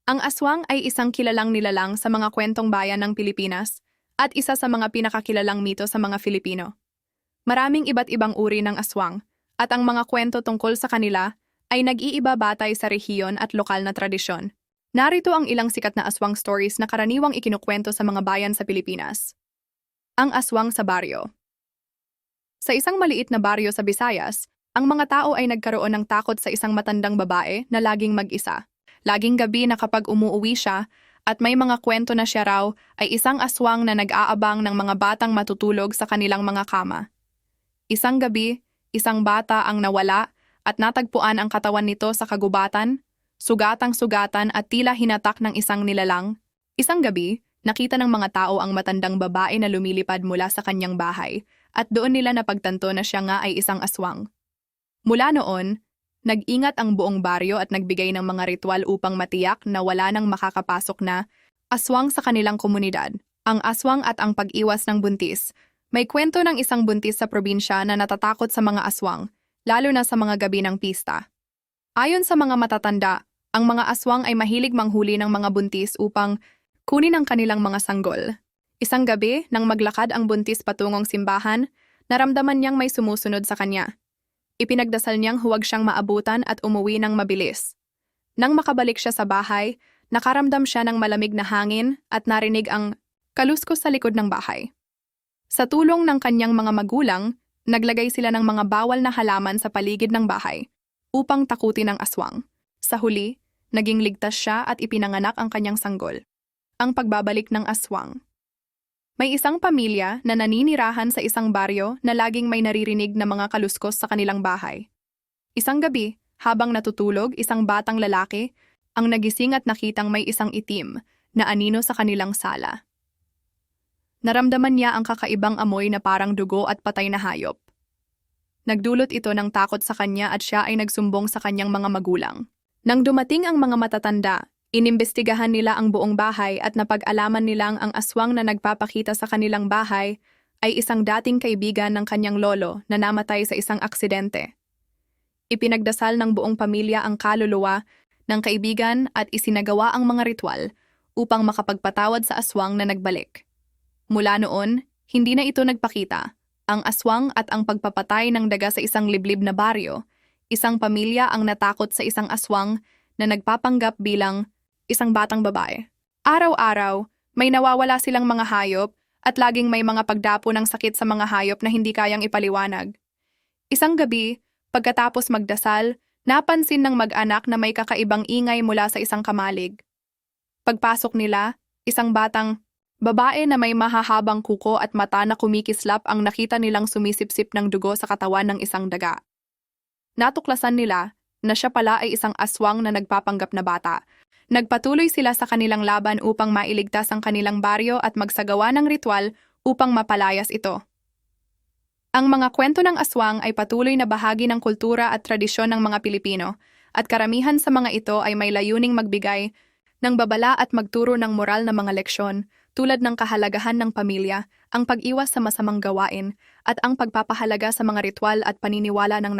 Ang aswang ay isang kilalang nilalang sa mga kwentong bayan ng Pilipinas at isa sa mga pinakakilalang mito sa mga Filipino. Maraming iba't ibang uri ng aswang at ang mga kwento tungkol sa kanila ay nag-iiba batay sa rehiyon at lokal na tradisyon. Narito ang ilang sikat na aswang stories na karaniwang ikinukwento sa mga bayan sa Pilipinas. Ang aswang sa baryo. Sa isang maliit na baryo sa Visayas, ang mga tao ay nagkaroon ng takot sa isang matandang babae na laging mag-isa. Laging gabi na kapag umuuwi siya at may mga kwento na siya raw ay isang aswang na nag-aabang ng mga batang matutulog sa kanilang mga kama. Isang gabi, isang bata ang nawala at natagpuan ang katawan nito sa kagubatan, sugatang-sugatan at tila hinatak ng isang nilalang. Isang gabi, nakita ng mga tao ang matandang babae na lumilipad mula sa kanyang bahay at doon nila napagtanto na siya nga ay isang aswang. Mula noon, nag-ingat ang buong baryo at nagbigay ng mga ritual upang matiyak na wala nang makakapasok na aswang sa kanilang komunidad. Ang aswang at ang pag-iwas ng buntis. May kwento ng isang buntis sa probinsya na natatakot sa mga aswang, lalo na sa mga gabi ng pista. Ayon sa mga matatanda, ang mga aswang ay mahilig manghuli ng mga buntis upang kunin ang kanilang mga sanggol. Isang gabi, nang maglakad ang buntis patungong simbahan, naramdaman niyang may sumusunod sa kanya. Ipinagdasal niyang huwag siyang maabutan at umuwi ng mabilis. Nang makabalik siya sa bahay, nakaramdam siya ng malamig na hangin at narinig ang kaluskos sa likod ng bahay. Sa tulong ng kanyang mga magulang, naglagay sila ng mga bawal na halaman sa paligid ng bahay upang takutin ang aswang. Sa huli, naging ligtas siya at ipinanganak ang kanyang sanggol. Ang pagbabalik ng aswang. May isang pamilya na naninirahan sa isang baryo na laging may naririnig na mga kaluskos sa kanilang bahay. Isang gabi, habang natutulog isang batang lalaki, ang nagising at nakitang may isang itim na anino sa kanilang sala. Naramdaman niya ang kakaibang amoy na parang dugo at patay na hayop. Nagdulot ito ng takot sa kanya at siya ay nagsumbong sa kanyang mga magulang. Nang dumating ang mga matatanda, inimbestigahan nila ang buong bahay at napag-alaman nilang ang aswang na nagpapakita sa kanilang bahay ay isang dating kaibigan ng kanyang lolo na namatay sa isang aksidente. Ipinagdasal ng buong pamilya ang kaluluwa ng kaibigan at isinagawa ang mga ritual upang makapagpatawad sa aswang na nagbalik. Mula noon, hindi na ito nagpakita. Ang aswang at ang pagpapatay ng daga sa isang liblib na baryo, isang pamilya ang natakot sa isang aswang na nagpapanggap bilang isang batang babae. Araw-araw, may nawawala silang mga hayop at laging may mga pagdapo ng sakit sa mga hayop na hindi kayang ipaliwanag. Isang gabi, pagkatapos magdasal, napansin ng mag-anak na may kakaibang ingay mula sa isang kamalig. Pagpasok nila, isang batang babae na may mahahabang kuko at mata na kumikislap ang nakita nilang sumisipsip ng dugo sa katawan ng isang daga. Natuklasan nila na siya pala ay isang aswang na nagpapanggap na bata. Nagpatuloy sila sa kanilang laban upang mailigtas ang kanilang baryo at magsagawa ng ritual upang mapalayas ito. Ang mga kwento ng aswang ay patuloy na bahagi ng kultura at tradisyon ng mga Pilipino, at karamihan sa mga ito ay may layuning magbigay ng babala at magturo ng moral na mga leksyon, tulad ng kahalagahan ng pamilya, ang pag-iwas sa masamang gawain, at ang pagpapahalaga sa mga ritual at paniniwala ng